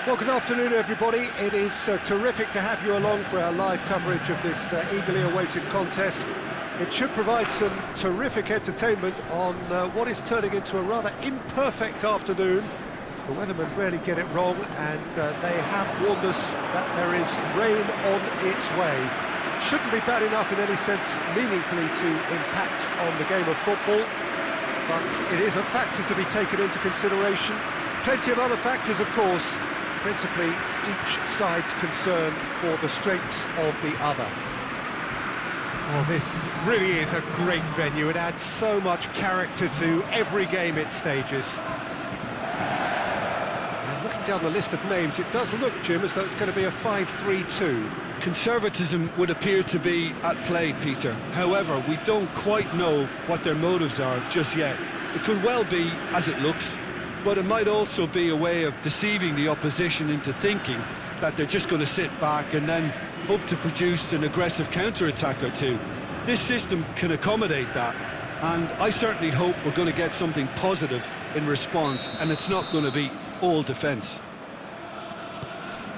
Well, good afternoon, everybody. It is terrific to have you along for our live coverage of this eagerly awaited contest. It should provide some terrific entertainment on what is turning into a rather imperfect afternoon. The weathermen rarely get it wrong, and they have warned us that there is rain on its way. Shouldn't be bad enough in any sense meaningfully to impact on the game of football, but it is a factor to be taken into consideration. Plenty of other factors, of course, principally each side's concern for the strengths of the other. Well, this really is a great venue. It adds so much character to every game it stages. And looking down the list of names, it does look, Jim, as though it's going to be a 5-3-2. Conservatism would appear to be at play, Peter. However, we don't quite know what their motives are just yet. It could well be as it looks, but it might also be a way of deceiving the opposition into thinking that they're just going to sit back and then hope to produce an aggressive counter-attack or two. This system can accommodate that, and I certainly hope we're going to get something positive in response, and it's not going to be all defence.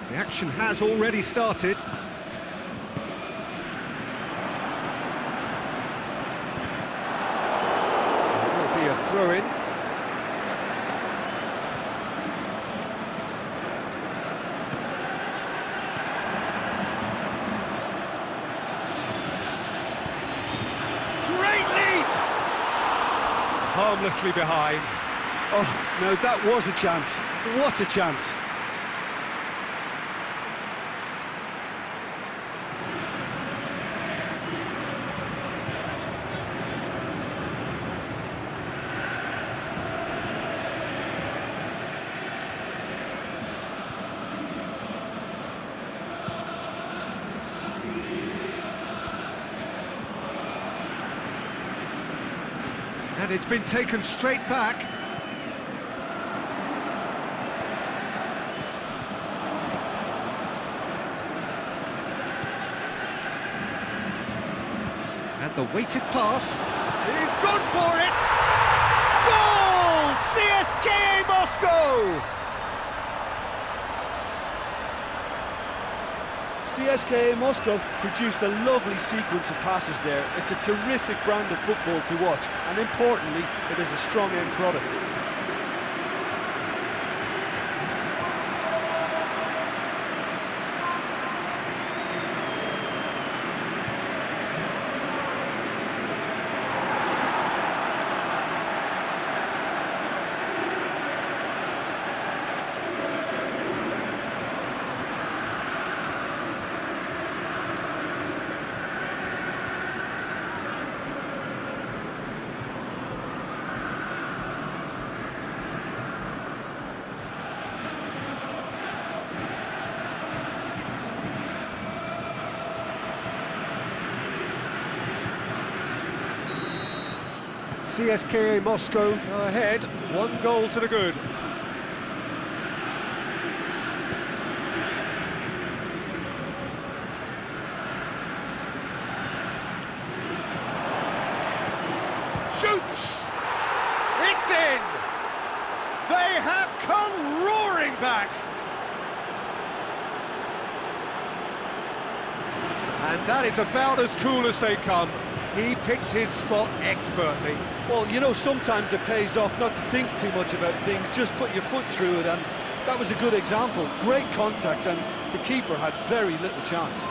The action has already started. It will be a throw-in. Harmlessly behind. Oh, now that was a chance. What a chance. And it's been taken straight back. And the weighted pass. He's gone for it! Goal! CSKA Moscow! CSKA Moscow produced a lovely sequence of passes there. It's a terrific brand of football to watch, and importantly, it is a strong end product. CSKA Moscow go ahead, 1 goal to the good. Shoots! It's in! They have come roaring back! And that is about as cool as they come. He picked his spot expertly. Well, you know, sometimes it pays off not to think too much about things, just put your foot through it, and that was a good example. Great contact, and the keeper had very little chance.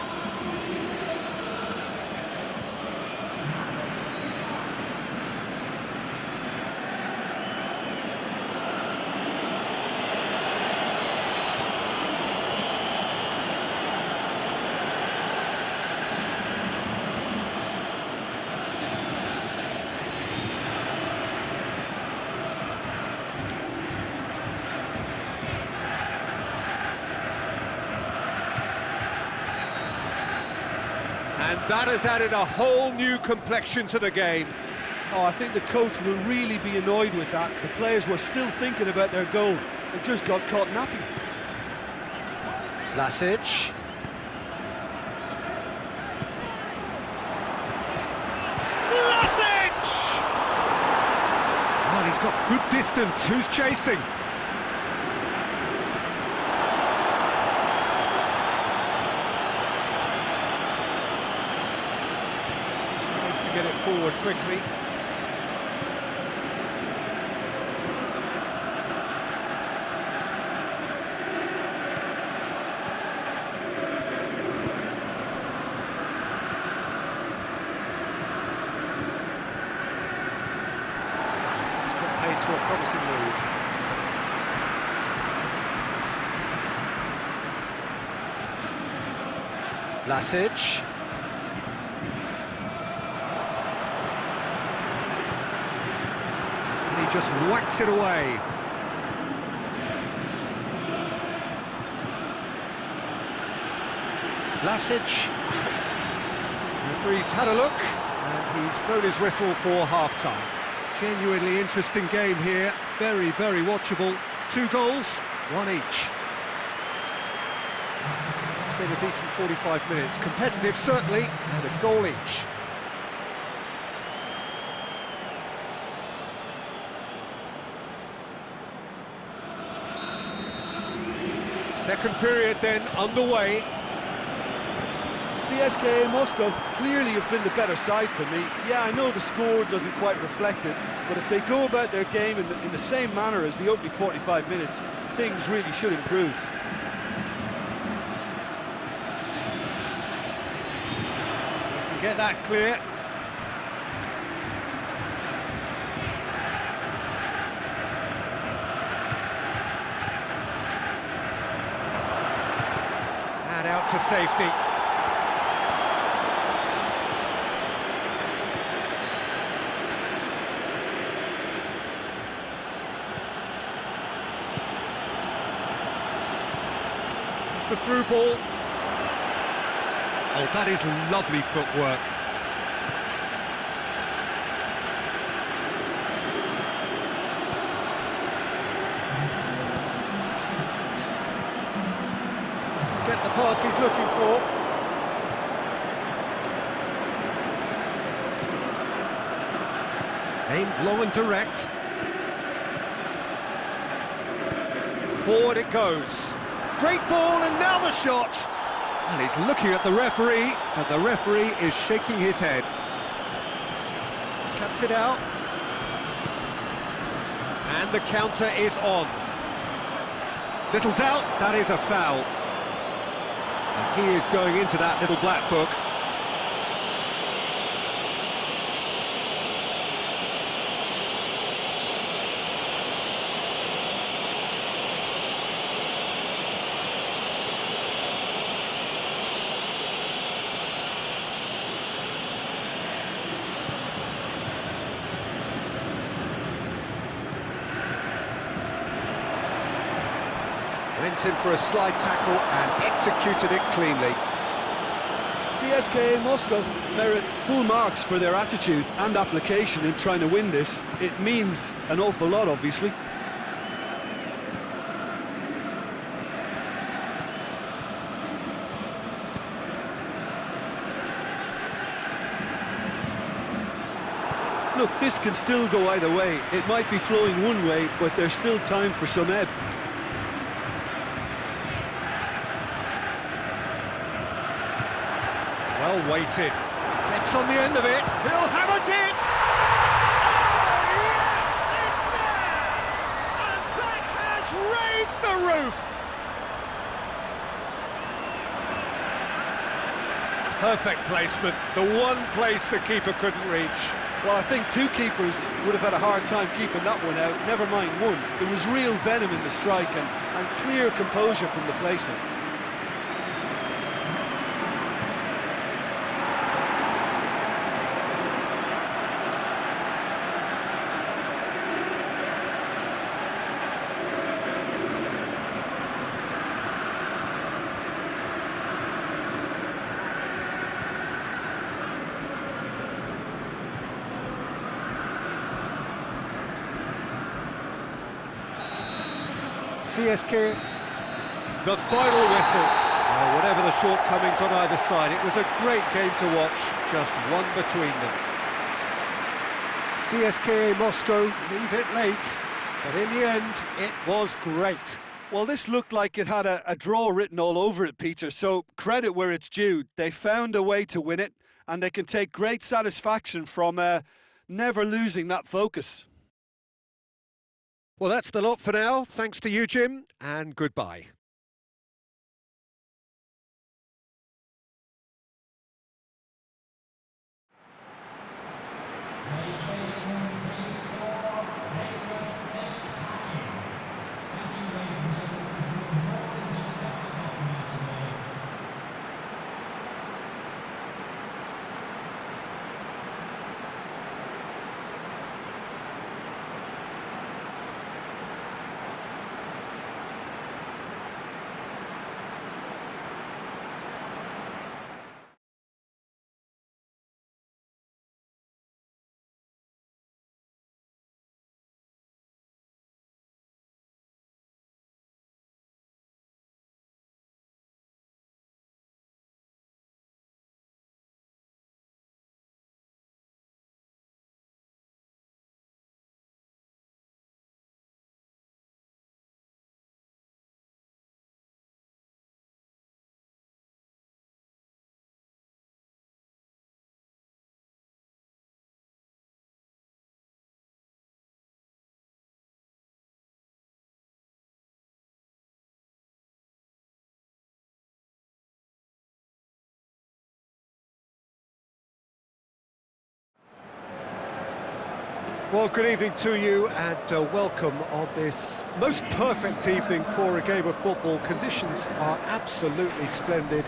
And that has added a whole new complexion to the game. Oh, I think the coach will really be annoyed with that. The players were still thinking about their goal and just got caught napping. Vlasic. Vlasic! Well, he's got good distance. Who's chasing? forward quickly. It's put paid to a promising move. Vlasic. And he just whacks it away. Vlasic. Referee's had a look, and he's blown his whistle for half-time. Genuinely interesting game here. Very, very watchable. 2 goals, 1 each. It's been a decent 45 minutes. Competitive, certainly, and a goal each. Second period then underway. CSKA Moscow clearly have been the better side for me. Yeah, I know the score doesn't quite reflect it, but if they go about their game in the same manner as the opening 45 minutes, things really should improve. Get that clear. And out to safety. It's the through ball. Oh, that is lovely footwork. Doesn't get the pass he's looking for. Aimed low and direct. Forward it goes. Great ball, and now the shot. And he's looking at the referee, and the referee is shaking his head. Cuts it out. And the counter is on. Little doubt, that is a foul. And he is going into that little black book. Went in for a slide tackle and executed it cleanly. CSKA Moscow merit full marks for their attitude and application in trying to win this. It means an awful lot, obviously. Look, this can still go either way. It might be flowing one way, but there's still time for some ebb. Well weighted. Gets on the end of it. He'll have a dip! Oh, yes! It's there! And that has raised the roof! Perfect placement. The one place the keeper couldn't reach. Well, I think 2 keepers would have had a hard time keeping that one out, never mind 1. There was real venom in the strike and clear composure from the placement. CSK, the final whistle. Well, whatever the shortcomings on either side, it was a great game to watch, just one between them. CSKA Moscow leave it late, but in the end, it was great. Well, this looked like it had a draw written all over it, Peter, so credit where it's due. They found a way to win it, and they can take great satisfaction from never losing that focus. Well, that's the lot for now. Thanks to you, Jim, and goodbye. Well, good evening to you and welcome on this most perfect evening for a game of football. Conditions are absolutely splendid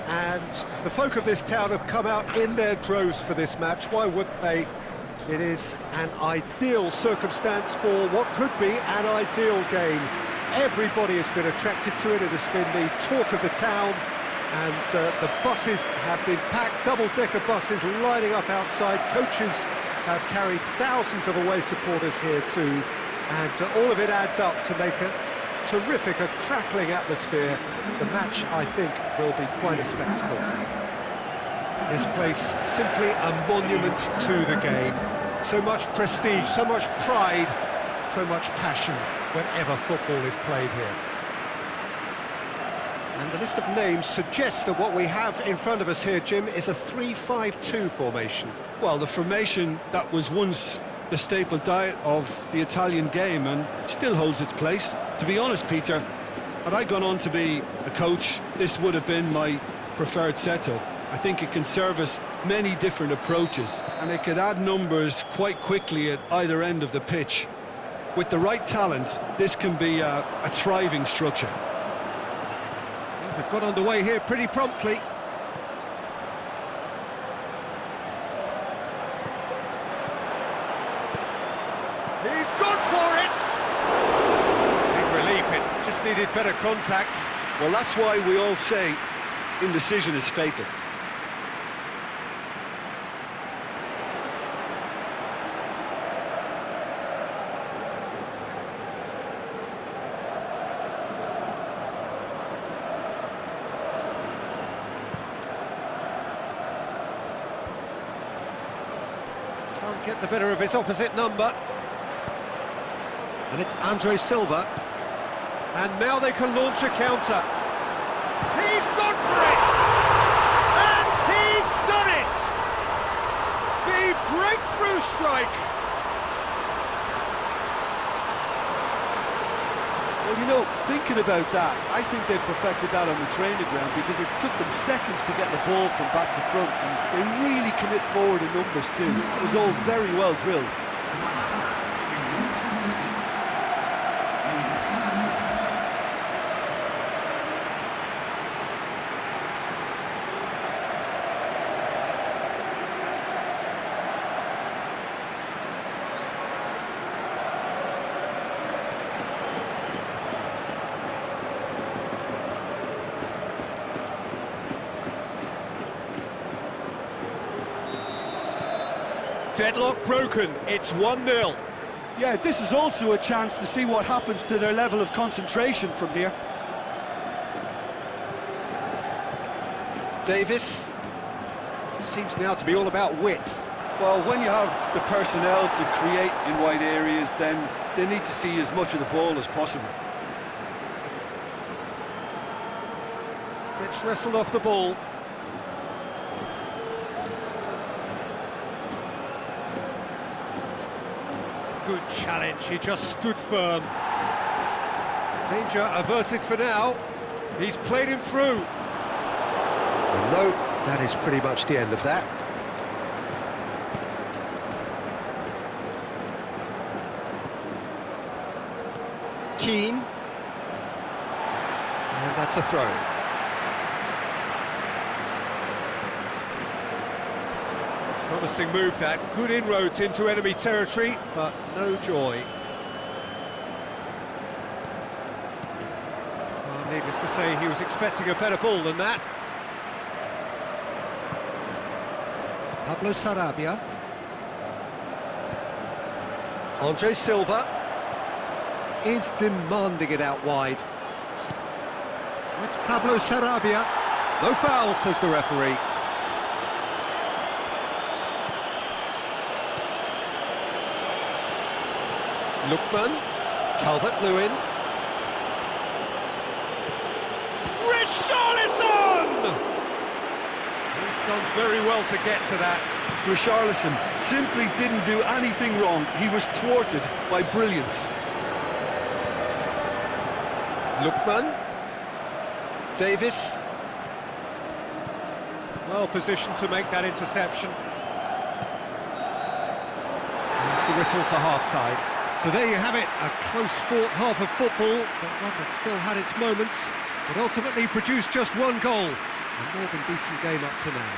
and the folk of this town have come out in their droves for this match. Why wouldn't they? It is an ideal circumstance for what could be an ideal game. Everybody has been attracted to it. It has been the talk of the town and the buses have been packed, double-decker buses lining up outside. Coaches have carried thousands of away supporters here too, and all of it adds up to make a terrific, a crackling atmosphere. The match, I think, will be quite a spectacle. This place, simply a monument to the game. So much prestige, so much pride, so much passion whenever football is played here. And the list of names suggests that what we have in front of us here, Jim, is a 3-5-2 formation. Well, the formation that was once the staple diet of the Italian game and still holds its place. To be honest, Peter, had I gone on to be a coach, this would have been my preferred setup. I think it can service many different approaches and it could add numbers quite quickly at either end of the pitch. With the right talent, this can be a thriving structure. They've got underway here pretty promptly. He's gone for it! Big relief, it just needed better contact. Well, that's why we all say indecision is fatal. Can't get the better of his opposite number. And it's Andre Silva. And now they can launch a counter. He's gone for it! And he's done it! The breakthrough strike! Well, you know, thinking about that, I think they perfected that on the training ground because it took them seconds to get the ball from back to front, and they really commit forward in numbers too. It was all very well drilled. Deadlock broken, it's 1-0. Yeah, this is also a chance to see what happens to their level of concentration from here. Davis seems now to be all about width. Well, when you have the personnel to create in wide areas, then they need to see as much of the ball as possible. Gets wrestled off the ball. Good challenge, he just stood firm. Danger averted for now. He's played him through. And no, that is pretty much the end of that. Keane. And that's a throw. Promising move that, good inroads into enemy territory, but no joy. Well, needless to say, he was expecting a better ball than that. Pablo Sarabia. Andre Silva is demanding it out wide. It's Pablo Sarabia. No foul, says the referee. Lookman, Calvert-Lewin. Richarlison! He's done very well to get to that. Richarlison simply didn't do anything wrong. He was thwarted by brilliance. Lookman. Davis. Well positioned to make that interception. There's the whistle for half-time. So there you have it, a close-fought half of football, but one that still had its moments, but ultimately produced just one goal. A more than decent game up to now.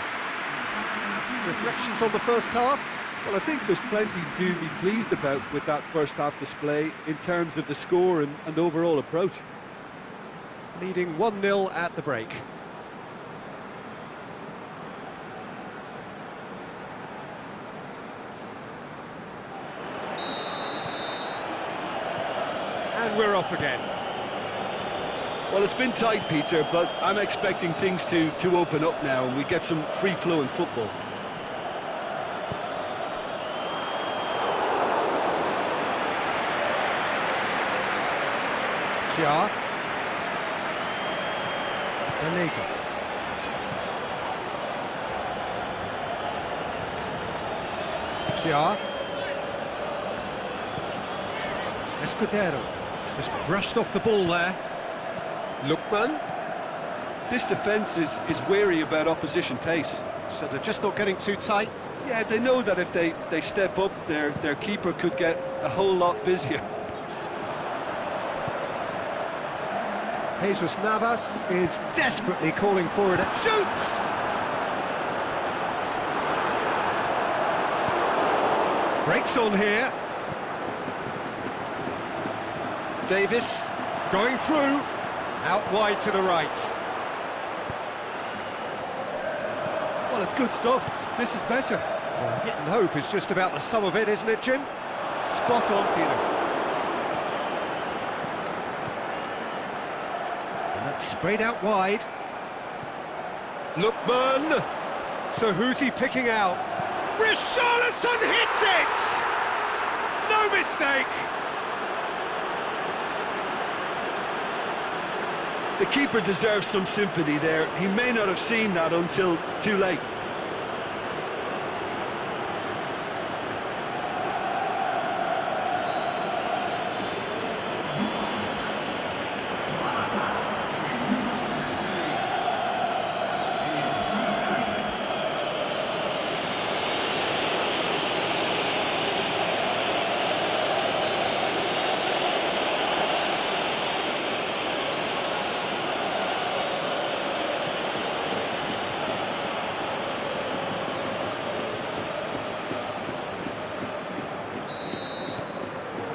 Reflections on the first half? Well, I think there's plenty to be pleased about with that first half display in terms of the score and overall approach. Leading 1-0 at the break. And we're off again. Well, it's been tight, Peter, but I'm expecting things to open up now and we get some free-flowing football. Kjaer. Danega. Kjaer. Escudero. Just brushed off the ball there. Lookman. This defence is wary about opposition pace. So they're just not getting too tight. Yeah, they know that if they step up, their keeper could get a whole lot busier. Jesus Navas is desperately calling for it. Shoots! Breaks on here. Davis going through. Out wide to the right. Well, it's good stuff. This is better. Well, hit and hope is just about the sum of it, isn't it, Jim? Spot on, Peter. And that's sprayed out wide. Lookman! So who's he picking out? Richarlison hits it! No mistake! The keeper deserves some sympathy there. He may not have seen that until too late.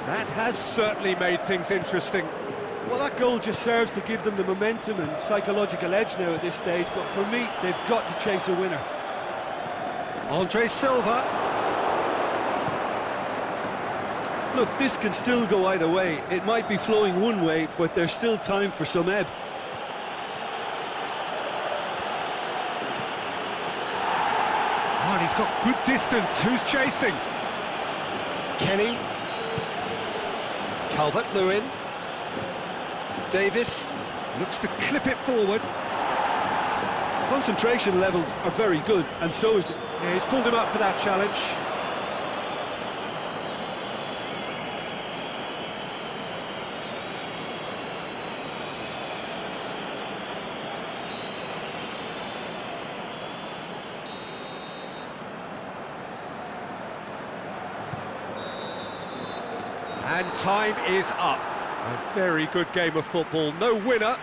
That has certainly made things interesting. Well, that goal just serves to give them the momentum and psychological edge now at this stage, but for me, they've got to chase a winner. Andre Silva. Look, this can still go either way. It might be flowing one way, but there's still time for some ebb. Oh, and he's got good distance. Who's chasing? Kenny. Calvert-Lewin. Davis looks to clip it forward. Concentration levels are very good, and so is the... Yeah, he's pulled him up for that challenge. And time is up. A very good game of football. No winner,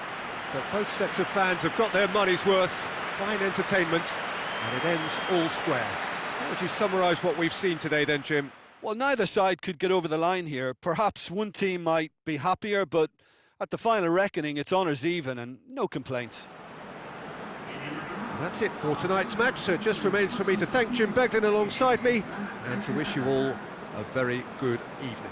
but both sets of fans have got their money's worth. Fine entertainment, and it ends all square. How would you summarise what we've seen today then, Jim? Well, neither side could get over the line here. Perhaps one team might be happier, but at the final reckoning, it's honours even and no complaints. That's it for tonight's match, so it just remains for me to thank Jim Beglin alongside me and to wish you all a very good evening.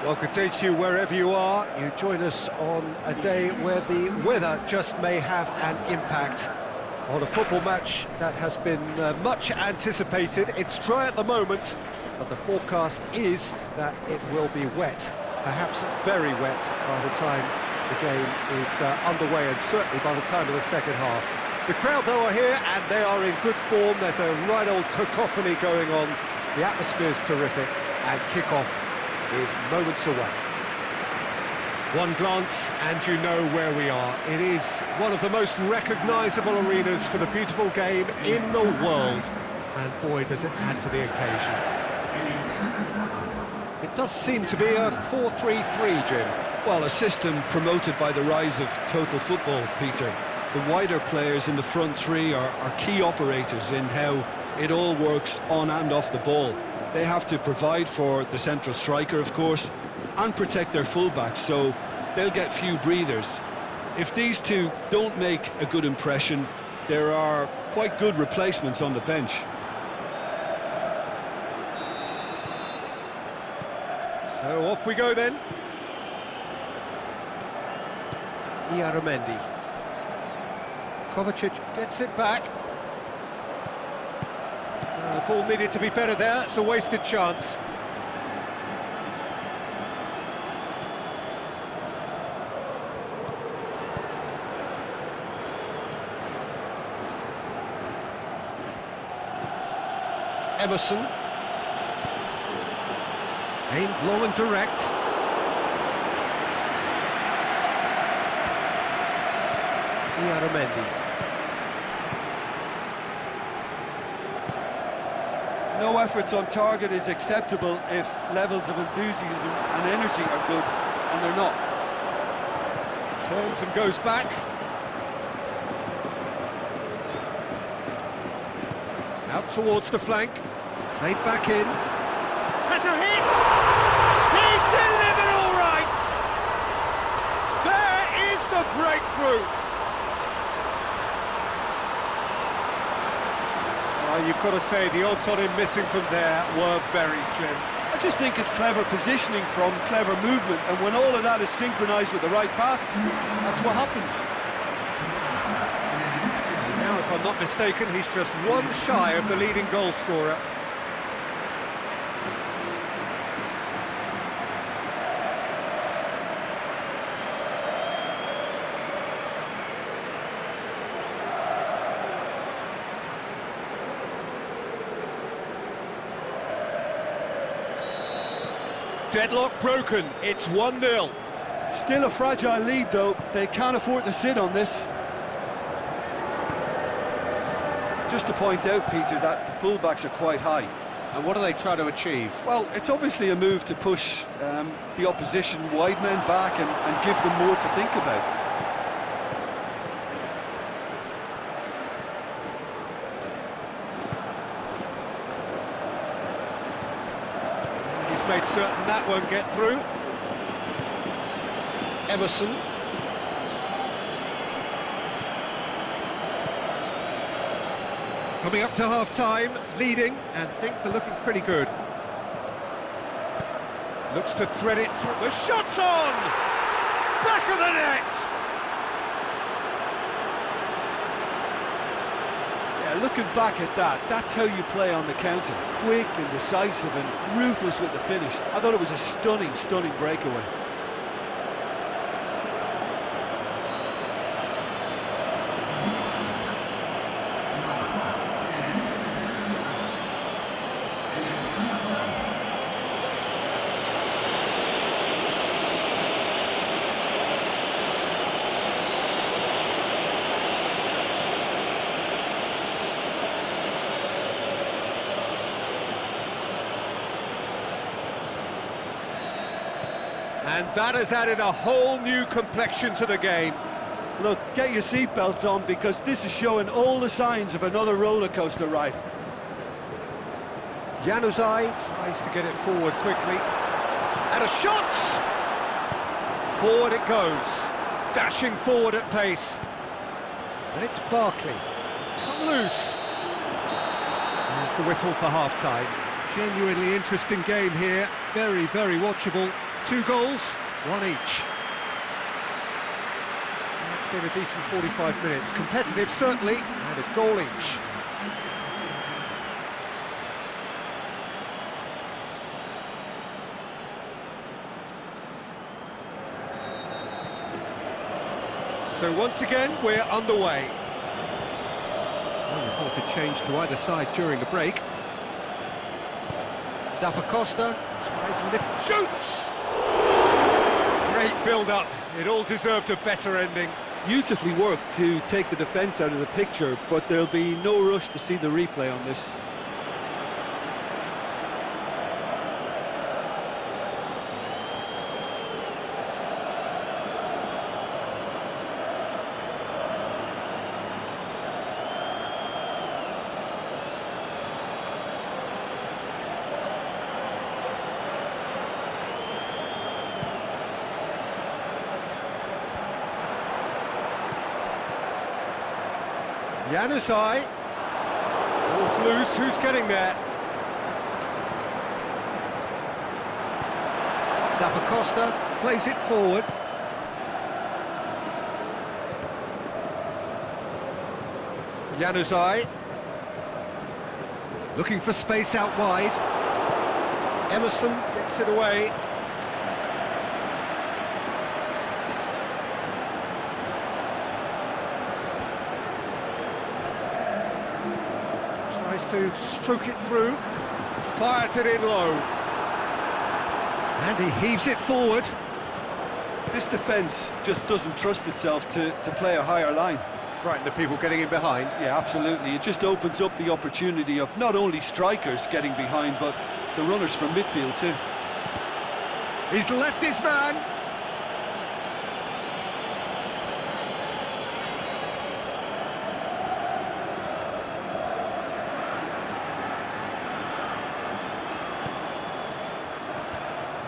Well, good day to you wherever you are. You join us on a day where the weather just may have an impact on a football match that has been much anticipated. It's dry at the moment, but the forecast is that it will be wet, perhaps very wet by the time the game is underway, and certainly by the time of the second half. The crowd, though, are here, and they are in good form. There's a right old cacophony going on. The atmosphere's terrific, and kick-off is moments away. One glance and you know where we are. It is one of the most recognisable arenas for the beautiful game in the world, and boy does it add to the occasion. It does seem to be a 4-3-3, Jim. Well, a system promoted by the rise of total football, Peter. The wider players in the front three are key operators in how it all works on and off the ball. They have to provide for the central striker, of course, and protect their fullbacks, so they'll get few breathers. If these two don't make a good impression, there are quite good replacements on the bench. So off we go then. Iaramendi. Kovacic gets it back. Ball needed to be better there, it's a wasted chance. Emerson. Aimed long and direct. Iaramendi. No efforts on target is acceptable if levels of enthusiasm and energy are good, and they're not. Turns and goes back. Out towards the flank. Played back in. Has a hit! He's delivered all right! There is the breakthrough! You've got to say, the odds on him missing from there were very slim. I just think it's clever positioning from clever movement, and when all of that is synchronised with the right pass, that's what happens. Now, if I'm not mistaken, he's just one shy of the leading goal scorer. Deadlock broken, it's 1-0. Still a fragile lead, though. They can't afford to sit on this. Just to point out, Peter, that the fullbacks are quite high. And what do they try to achieve? Well, it's obviously a move to push the opposition wide men back and give them more to think about. Made certain that won't get through. Emerson. Coming up to half-time, leading, and things are looking pretty good. Looks to thread it through. The shot's on! Back of the net! Yeah, looking back at that, that's how you play on the counter. Quick and decisive and ruthless with the finish. I thought it was a stunning, stunning breakaway. And that has added a whole new complexion to the game. Look, get your seatbelts on because this is showing all the signs of another roller coaster ride. Januzaj tries to get it forward quickly. And a shot! Forward it goes. Dashing forward at pace. And it's Barkley. It's come loose. There's the whistle for half-time. Genuinely interesting game here. Very, very watchable. 2 goals, 1 each. That's been a decent 45 minutes. Competitive, certainly, and a goal each. So once again, we're underway. No reported change to either side during the break. Zappacosta tries to lift, shoots! Great build-up. It all deserved a better ending. Beautifully worked to take the defence out of the picture, but there'll be no rush to see the replay on this. Januzaj. Ball's loose, who's getting there? Zappacosta plays it forward. Januzaj. Looking for space out wide. Emerson gets it away. Tries to stroke it through, fires it in low. And he heaves it forward. This defence just doesn't trust itself to play a higher line. Frighten the people getting in behind. Yeah, absolutely. It just opens up the opportunity of not only strikers getting behind, but the runners from midfield too. He's left his man.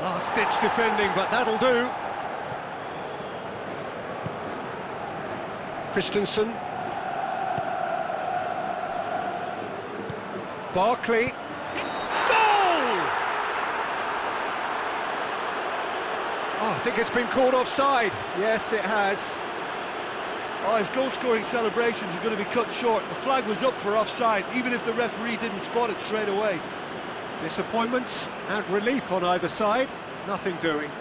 Last-ditch defending, but that'll do. Christensen. Barkley. Goal! Oh, I think it's been called offside. Yes, it has. Oh, his goal-scoring celebrations are going to be cut short. The flag was up for offside, even if the referee didn't spot it straight away. Disappointment and relief on either side. Nothing doing.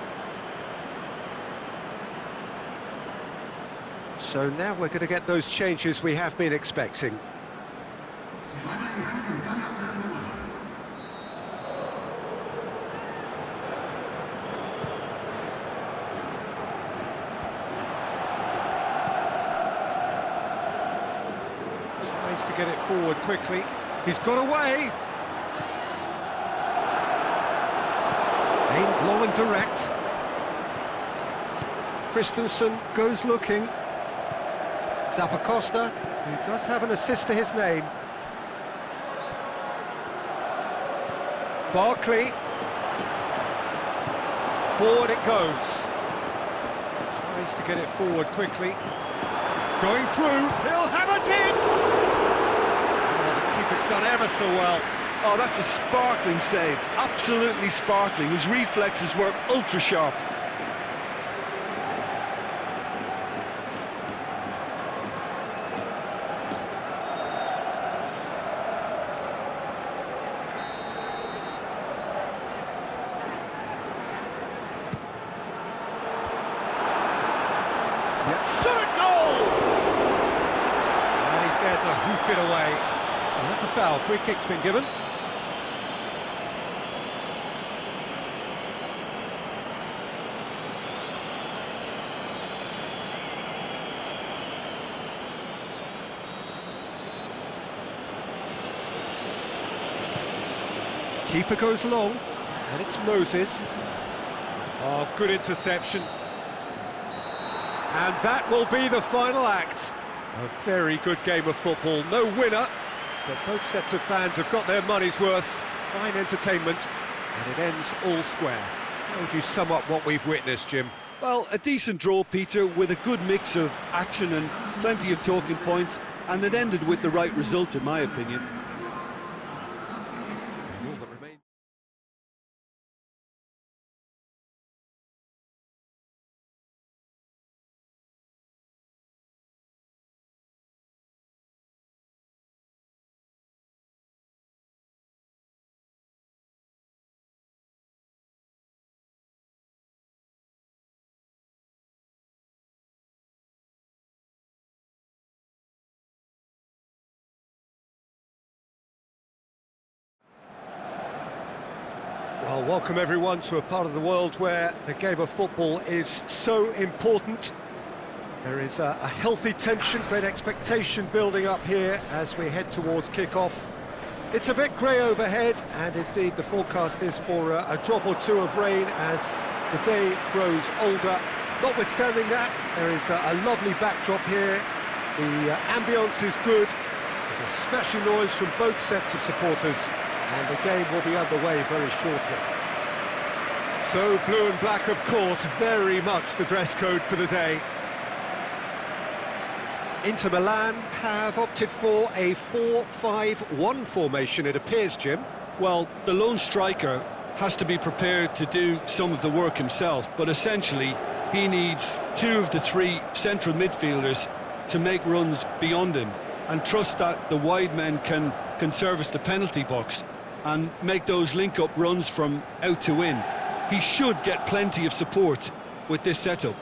So now we're going to get those changes we have been expecting. Tries to get it forward quickly. He's got away. Aimed long and direct. Christensen goes looking. Zappacosta, who does have an assist to his name. Barkley. Forward it goes. Tries to get it forward quickly. Going through, he'll have a dip! Oh, the done ever so well. Oh, that's a sparkling save, absolutely sparkling. His reflexes were ultra sharp. Shot a goal! And he's there to hoof it away. And that's a foul. Free kick's been given. Keeper goes long, and it's Moses. Oh, good interception. And that will be the final act. A very good game of football. No winner, but both sets of fans have got their money's worth. Fine entertainment, and it ends all square. How would you sum up what we've witnessed, Jim? Well, a decent draw, Peter, with a good mix of action and plenty of talking points, and it ended with the right result, in my opinion. All that remains. Well, welcome everyone to a part of the world where the game of football is so important. There is a healthy tension, great expectation building up here as we head towards kick-off. It's a bit grey overhead, and indeed the forecast is for a drop or two of rain as the day grows older. Notwithstanding that, there is a lovely backdrop here. The ambience is good. There's a smashing noise from both sets of supporters, and the game will be underway very shortly. So, blue and black, of course, very much the dress code for the day. Inter Milan have opted for a 4-5-1 formation, it appears, Jim. Well, the lone striker has to be prepared to do some of the work himself, but essentially he needs two of the three central midfielders to make runs beyond him and trust that the wide men can service the penalty box and make those link-up runs from out to in. He should get plenty of support with this setup.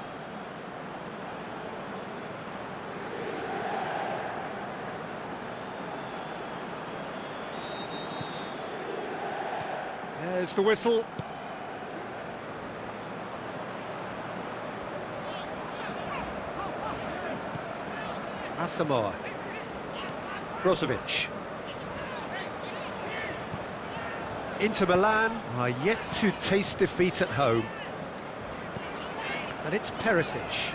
There's the whistle. Asamoah. Brozovic. Inter Milan are yet to taste defeat at home. And it's Perisic.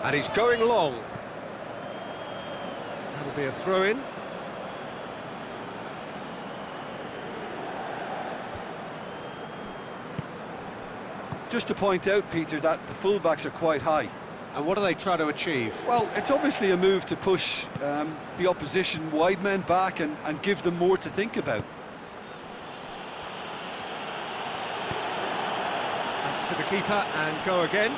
And he's going long. That'll be a throw-in. Just to point out, Peter, that the fullbacks are quite high. And what are they trying to achieve? Well, it's obviously a move to push the opposition wide men back and give them more to think about. Back to the keeper and go again.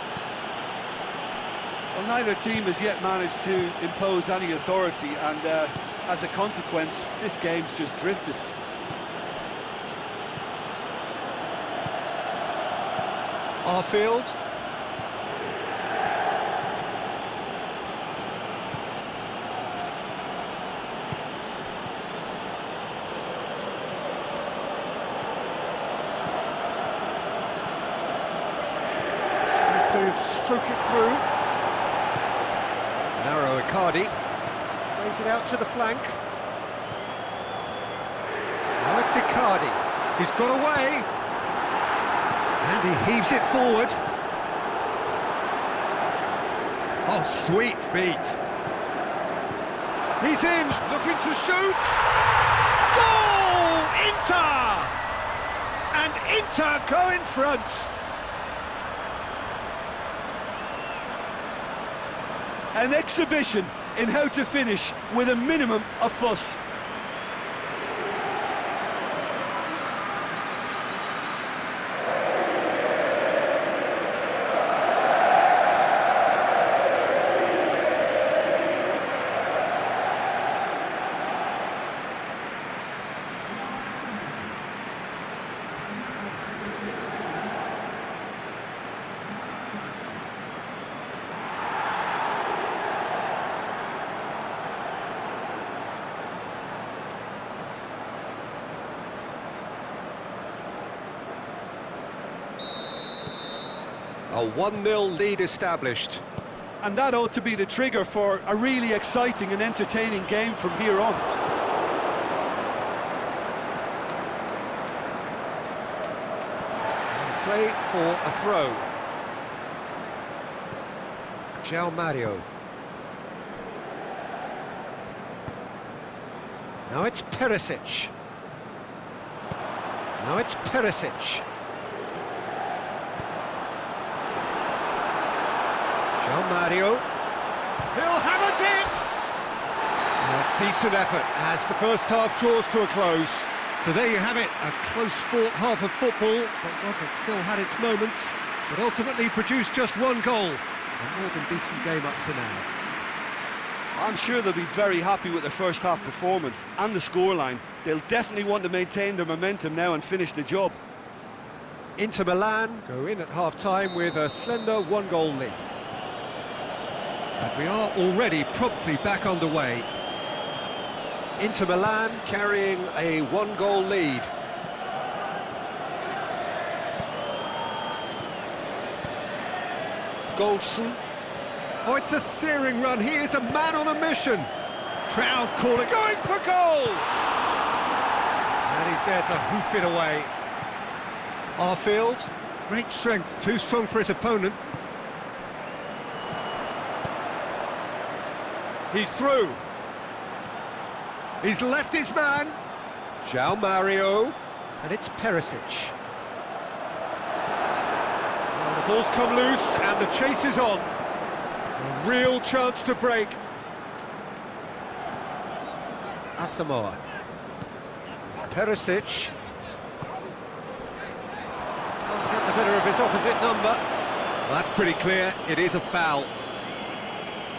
Well, neither team has yet managed to impose any authority, and as a consequence, this game's just drifted. Arfield. Tries to stroke it through. Narrow Icardi. Plays it out to the flank. Now it's Icardi. He's got away. And he heaves it forward. Oh, sweet feet. He's in, looking to shoot. Goal! Inter! And Inter go in front. An exhibition in how to finish with a minimum of fuss. A 1-0 lead established. And that ought to be the trigger for a really exciting and entertaining game from here on. Play for a throw. João Mario. Now it's Perisic. Now it's Perisic. João Mario. He'll have a dip! A decent effort as the first half draws to a close. So there you have it, a close-fought half of football, but one that still had its moments, but ultimately produced just one goal. A more than decent game up to now. I'm sure they'll be very happy with their first half performance and the scoreline. They'll definitely want to maintain their momentum now and finish the job. Inter Milan go in at half-time with a slender one-goal lead. And we are already promptly back underway. Inter Milan carrying a one-goal lead. Goldson. Oh, it's a searing run. He is a man on a mission. Crowd calling, going for goal! And he's there to hoof it away. Arfield, great strength, too strong for his opponent. He's through. He's left his man. João Mario. And it's Perisic. Well, the ball's come loose and the chase is on. A real chance to break. Asamoah. Perisic. Can't get the better of his opposite number. Well, that's pretty clear. It is a foul.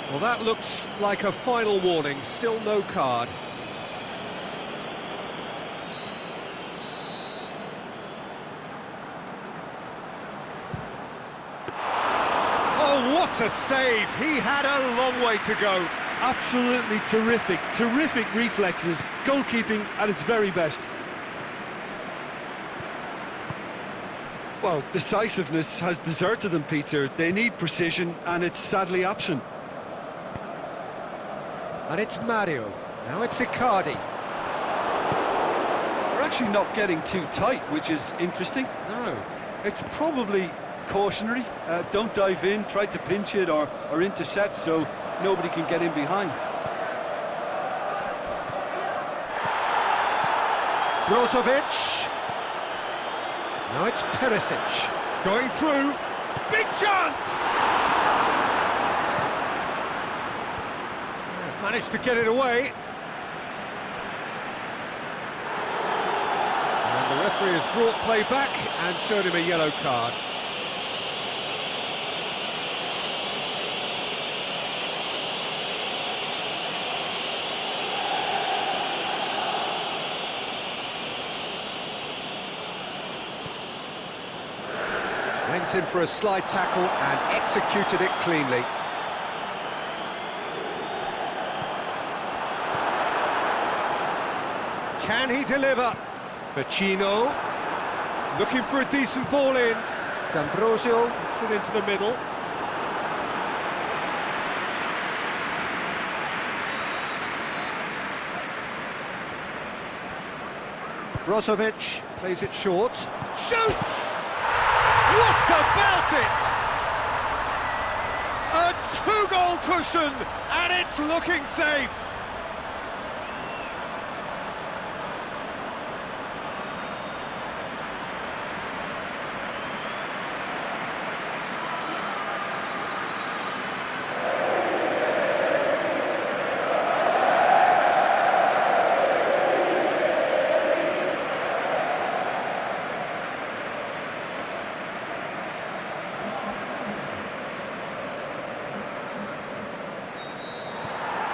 Well, that looks like a final warning. Still no card. Oh, what a save! He had a long way to go. Absolutely terrific, terrific reflexes, goalkeeping at its very best. Well, decisiveness has deserted them, Peter. They need precision, and it's sadly absent. And it's Mario. Now it's Icardi. They're actually not getting too tight, which is interesting. No. It's probably cautionary. Don't dive in, try to pinch it or intercept so nobody can get in behind. Brozovic. Now it's Perisic. Going through. Big chance! They've managed to get it away. And the referee has brought play back and showed him a yellow card. Went in for a slide tackle and executed it cleanly. Can he deliver? Vecino, looking for a decent ball in. D'Ambrosio puts it into the middle. Brozovic plays it short. Shoots! What about it? A two-goal cushion, and it's looking safe.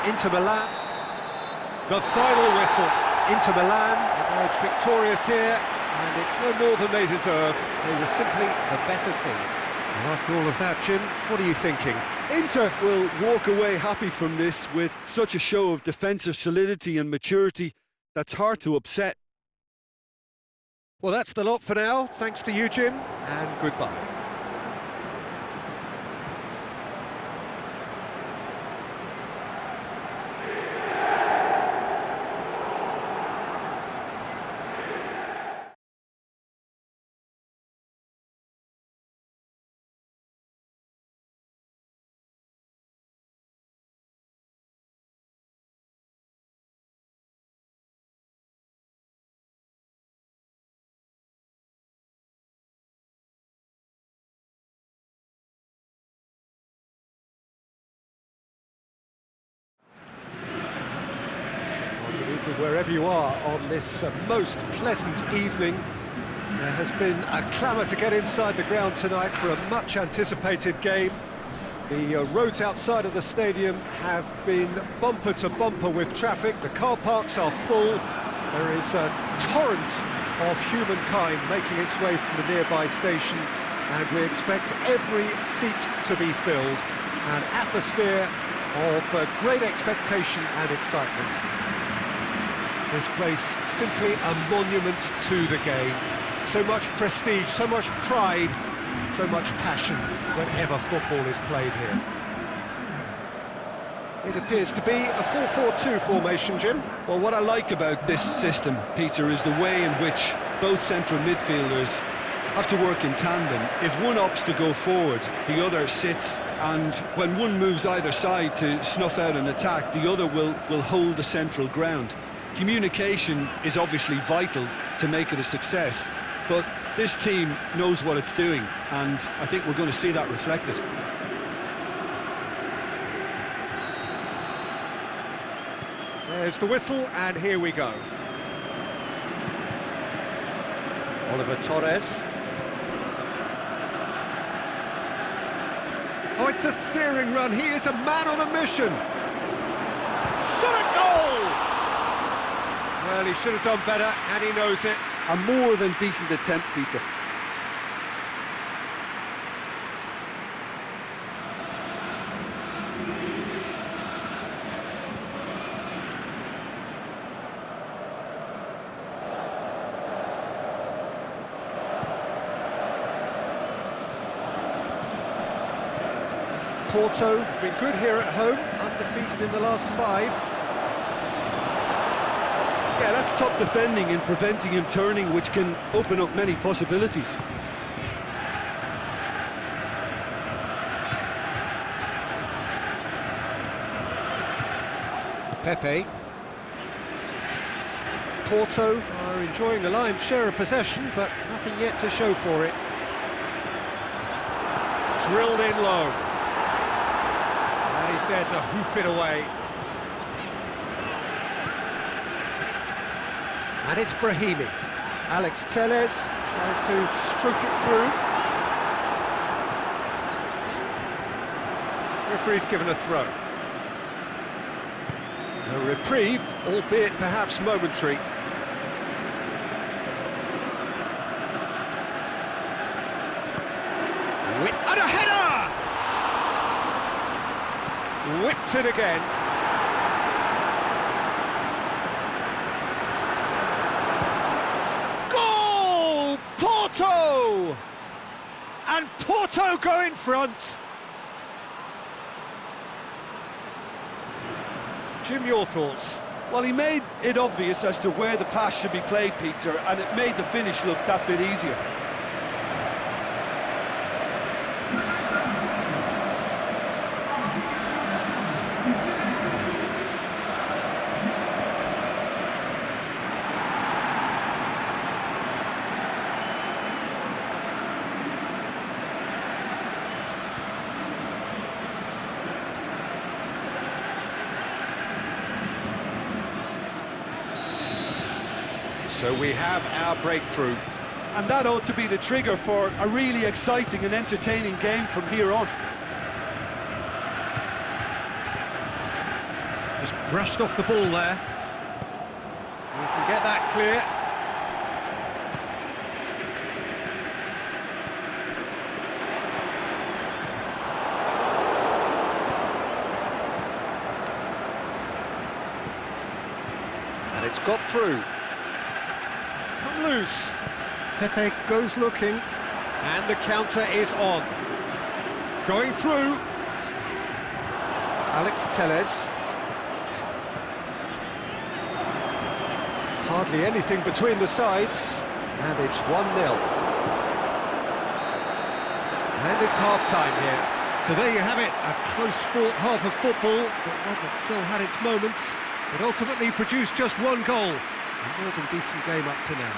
Inter Milan. The final whistle. Inter Milan emerged victorious here, and it's no more than they deserve. They were simply the better team. And after all of that, Jim, what are you thinking? Inter will walk away happy from this with such a show of defensive solidity and maturity that's hard to upset. Well, that's the lot for now. Thanks to you, Jim, and goodbye. Wherever you are on this most pleasant evening, there has been a clamour to get inside the ground tonight for a much anticipated game. The roads outside of the stadium have been bumper to bumper with traffic. The car parks are full. There is a torrent of humankind making its way from the nearby station, and we expect every seat to be filled. An atmosphere of great expectation and excitement. This place simply a monument to the game. So much prestige, so much pride, so much passion whenever football is played here. It appears to be a 4-4-2 formation, Jim. Well, what I like about this system, Peter, is the way in which both central midfielders have to work in tandem. If one opts to go forward, the other sits, and when one moves either side to snuff out an attack, the other will hold the central ground. Communication is obviously vital to make it a success, but this team knows what it's doing, and I think we're going to see that reflected. There's the whistle, and here we go. Oliver Torres. Oh, it's a searing run. He is a man on a mission. Shot a goal! Well, he should have done better, and he knows it. A more than decent attempt, Peter. Porto have been good here at home, undefeated in the last 5. Yeah, that's top defending and preventing him turning, which can open up many possibilities. Pepe. Porto are enjoying the lion's share of possession, but nothing yet to show for it. Drilled in low. And he's there to hoof it away. And it's Brahimi. Alex Telles tries to stroke it through. Referee's given a throw. A reprieve, albeit perhaps momentary. Whip and a header! Whipped it again. Porto! And Porto go in front. Jim, your thoughts? Well, he made it obvious as to where the pass should be played, Peter, and it made the finish look that bit easier. So we have our breakthrough. And that ought to be the trigger for a really exciting and entertaining game from here on. Just brushed off the ball there. We can get that clear. And it's got through. It's come loose. Pepe goes looking. And the counter is on. Going through. Alex Telles. Hardly anything between the sides. And it's 1-0. And it's half-time here. So there you have it, a close-fought half of football, but one that still had its moments. It ultimately produced just one goal. A more than decent game up to now.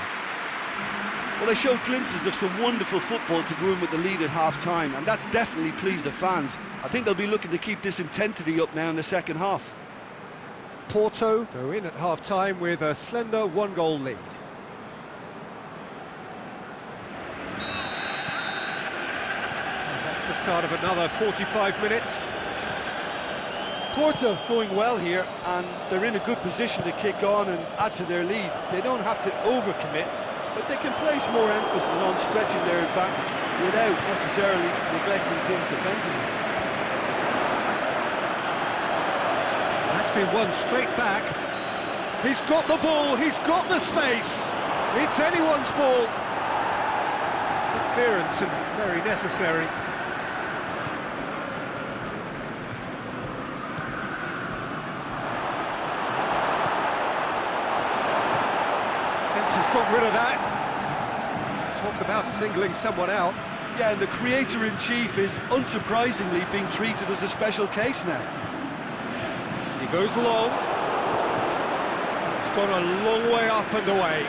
Well, they showed glimpses of some wonderful football to go in with the lead at half-time, and that's definitely pleased the fans. I think they'll be looking to keep this intensity up now in the second half. Porto go in at half-time with a slender one-goal lead. And that's the start of another 45 minutes. Porto going well here, and they're in a good position to kick on and add to their lead. They don't have to overcommit, but they can place more emphasis on stretching their advantage without necessarily neglecting things defensively. That's been won straight back. He's got the ball, he's got the space. It's anyone's ball. Good clearance and very necessary. Has got rid of that. Talk about singling someone out. Yeah, and the creator-in-chief is unsurprisingly being treated as a special case now. He goes long. It's gone a long way up and away.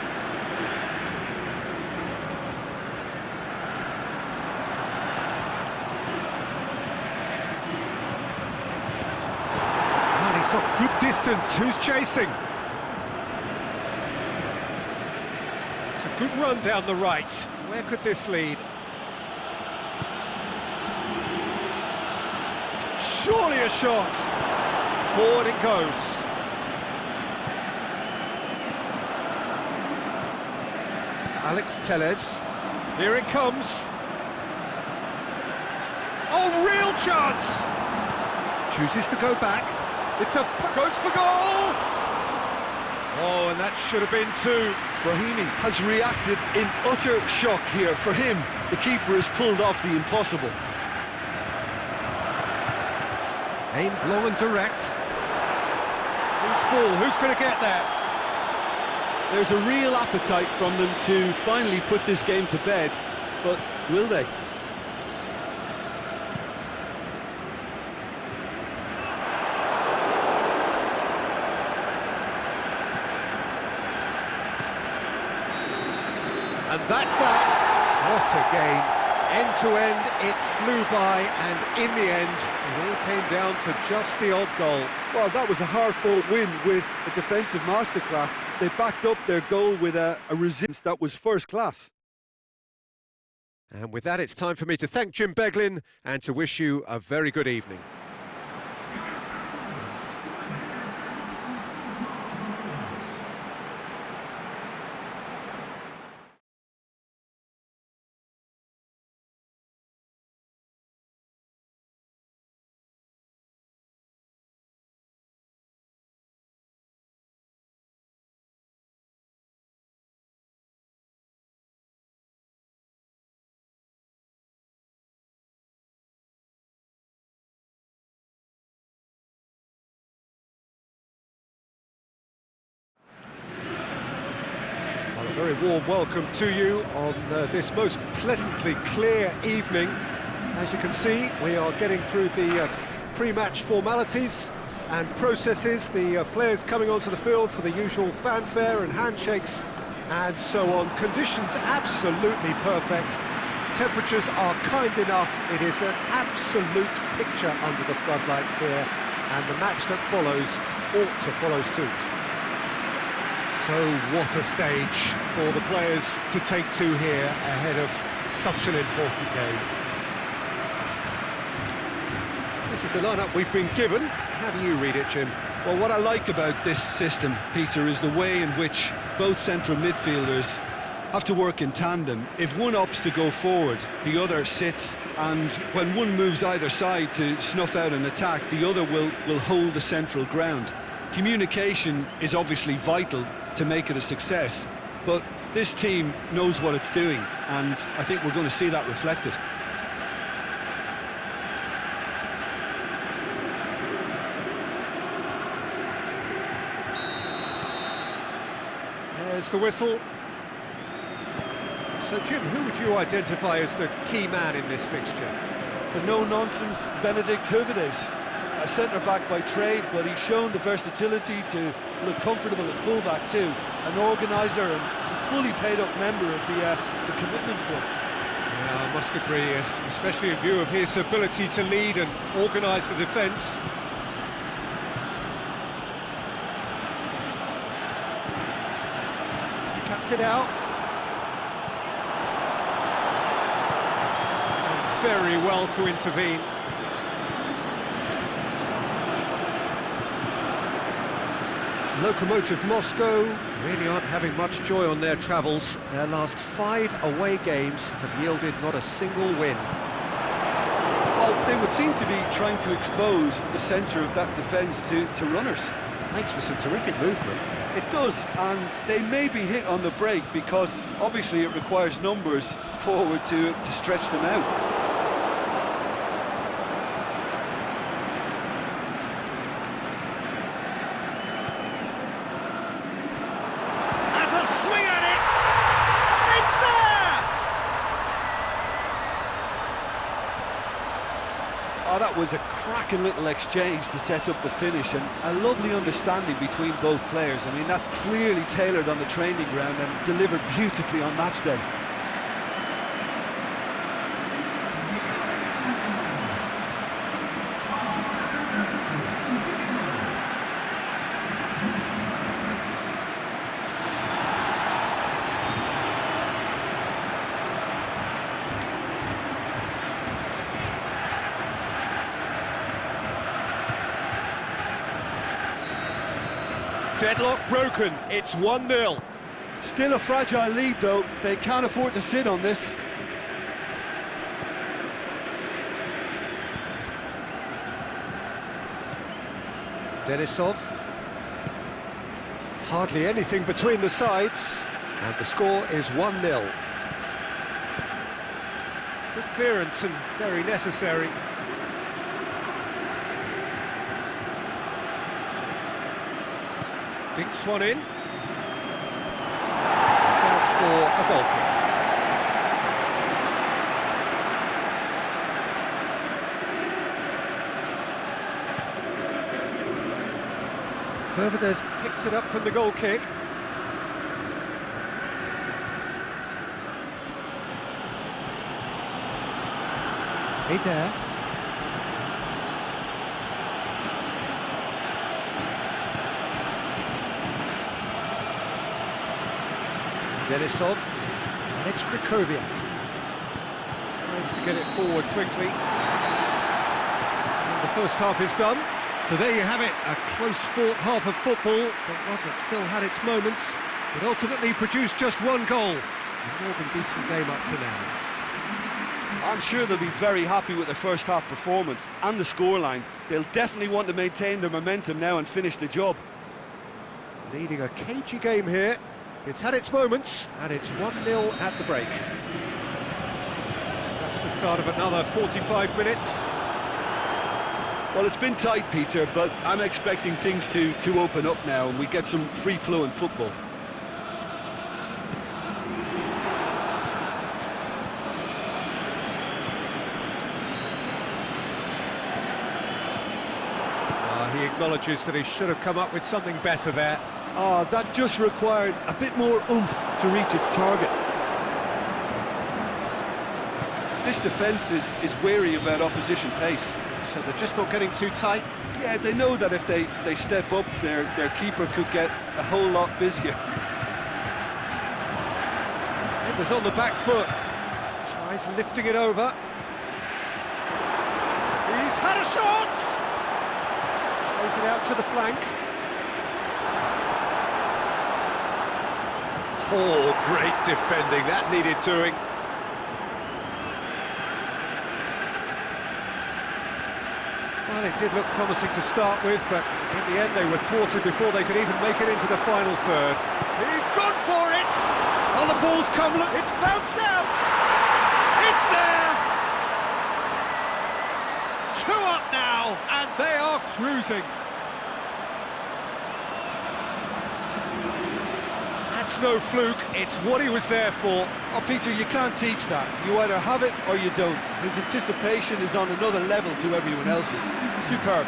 And he's got good distance. Who's chasing? It's a good run down the right. Where could this lead? Surely a shot. Forward it goes. Alex Telles. Here it comes. Oh, real chance! Chooses to go back. It's a goes for goal! Oh, and that should have been two. Brahimi has reacted in utter shock here. For him, the keeper has pulled off the impossible. Aimed long and direct. Who's ball? Who's going to get there? There's a real appetite from them to finally put this game to bed, but will they? And that's that. What a game. End to end, it flew by, and in the end, it all came down to just the odd goal. Well, that was a hard-fought win with a defensive masterclass. They backed up their goal with a resilience that was first class. And with that, it's time for me to thank Jim Beglin and to wish you a very good evening. Well, a very warm welcome to you on this most pleasantly clear evening. As you can see, we are getting through the pre-match formalities and processes, the players coming onto the field for the usual fanfare and handshakes and so on. Conditions absolutely perfect. Temperatures are kind enough. It is an absolute picture under the floodlights here, and the match that follows ought to follow suit. So what a stage for the players to take to here ahead of such an important game. This is the lineup we've been given. How do you read it, Jim? Well, what I like about this system, Peter, is the way in which both central midfielders have to work in tandem. If one opts to go forward, the other sits, and when one moves either side to snuff out an attack, the other will hold the central ground. Communication is obviously vital to make it a success, but this team knows what it's doing, and I think we're going to see that reflected. There's the whistle. So, Jim, who would you identify as the key man in this fixture? The no-nonsense Benedict Hövedes, a centre-back by trade, but he's shown the versatility to look comfortable at full-back too. An organiser and a fully paid-up member of the commitment club. Yeah, I must agree, especially in view of his ability to lead and organise the defence. Cuts it out. Done very well to intervene. Lokomotiv Moscow really aren't having much joy on their travels. Their last 5 away games have yielded not a single win. Well, they would seem to be trying to expose the centre of that defence to runners. Makes for some terrific movement. It does, and they may be hit on the break because obviously it requires numbers forward to stretch them out. Oh, that was a cracking little exchange to set up the finish, and a lovely understanding between both players. I mean, that's clearly tailored on the training ground and delivered beautifully on match day. Deadlock broken, it's 1-0. Still a fragile lead though, they can't afford to sit on this. Denisov. Hardly anything between the sides, and the score is 1-0. Good clearance and very necessary. Dinks one in. It's out for a goal kick. Hövedes picks it up from the goal kick. Hey there. Denisov, and it's Krychowiak. Tries to get it forward quickly. And the first half is done. So there you have it, a close-fought half of football, but one that still had its moments, but ultimately produced just one goal. A more than decent game up to now. I'm sure they'll be very happy with their first half performance and the scoreline. They'll definitely want to maintain their momentum now and finish the job. Leading a cagey game here. It's had its moments, and it's 1-0 at the break. And that's the start of another 45 minutes. Well, it's been tight, Peter, but I'm expecting things to open up now and we get some free-flowing football. He acknowledges that he should have come up with something better there. Oh, that just required a bit more oomph to reach its target. This defence is wary about opposition pace. So they're just not getting too tight? Yeah, they know that if they step up, their keeper could get a whole lot busier. Defender's on the back foot. Tries lifting it over. He's had a shot! Plays it out to the flank. Oh, great defending, that needed doing. Well, it did look promising to start with, but in the end they were thwarted before they could even make it into the final third. He's gone for it! Oh, the ball's come, look, it's bounced out! It's there! 2 up now, and They are cruising. That's no fluke, it's what he was there for. Oh, Peter, you can't teach that. You either have it or you don't. His anticipation is on another level to everyone else's. Superb.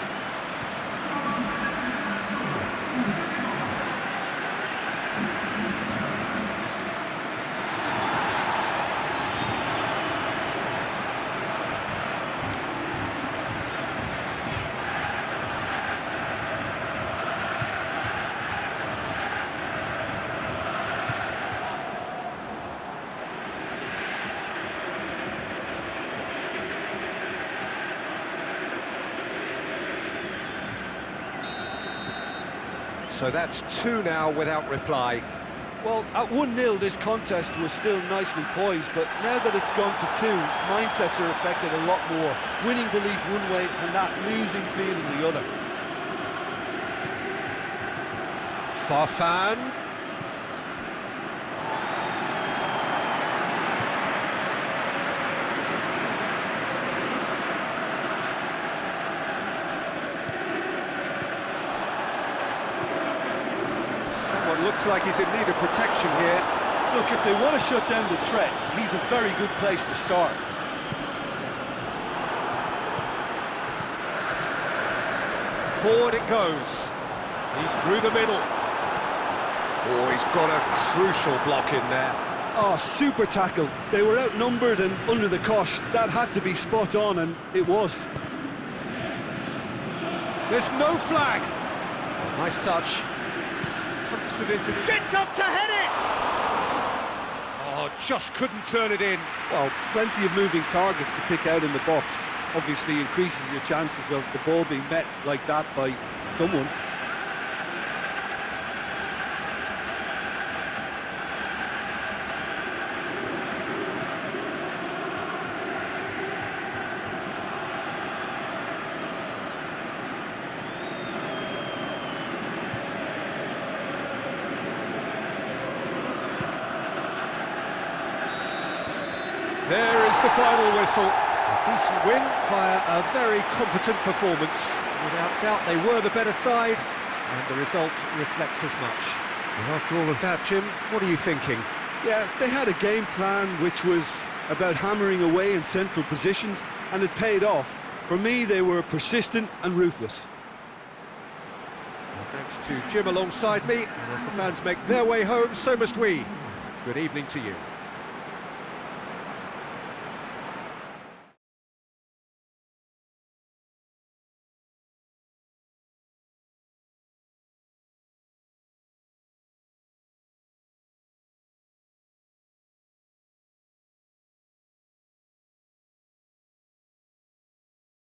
So that's 2 now without reply. Well, at 1-0, this contest was still nicely poised, but now that it's gone to 2, mindsets are affected a lot more. Winning belief one way and that losing feeling the other. Farfan. Someone looks like he's in need of protection here. Look, if they want to shut down the threat, he's a very good place to start. Forward it goes. He's through the middle. Oh, he's got a crucial block in there. Oh, super tackle. They were outnumbered and under the cosh. That had to be spot on, and it was. There's no flag. Oh, nice touch. Pumps it into... Gets up to head it! Oh, just couldn't turn it in. Well, plenty of moving targets to pick out in the box. Obviously increases your chances of the ball being met like that by someone. There is the final whistle. A decent win via a very competent performance. Without doubt, they were the better side, and the result reflects as much. And after all of that, Jim, what are you thinking? Yeah, they had a game plan which was about hammering away in central positions, and it paid off. For me, they were persistent and ruthless. Well, thanks to Jim alongside me, and as the fans make their way home, so must we. Good evening to you.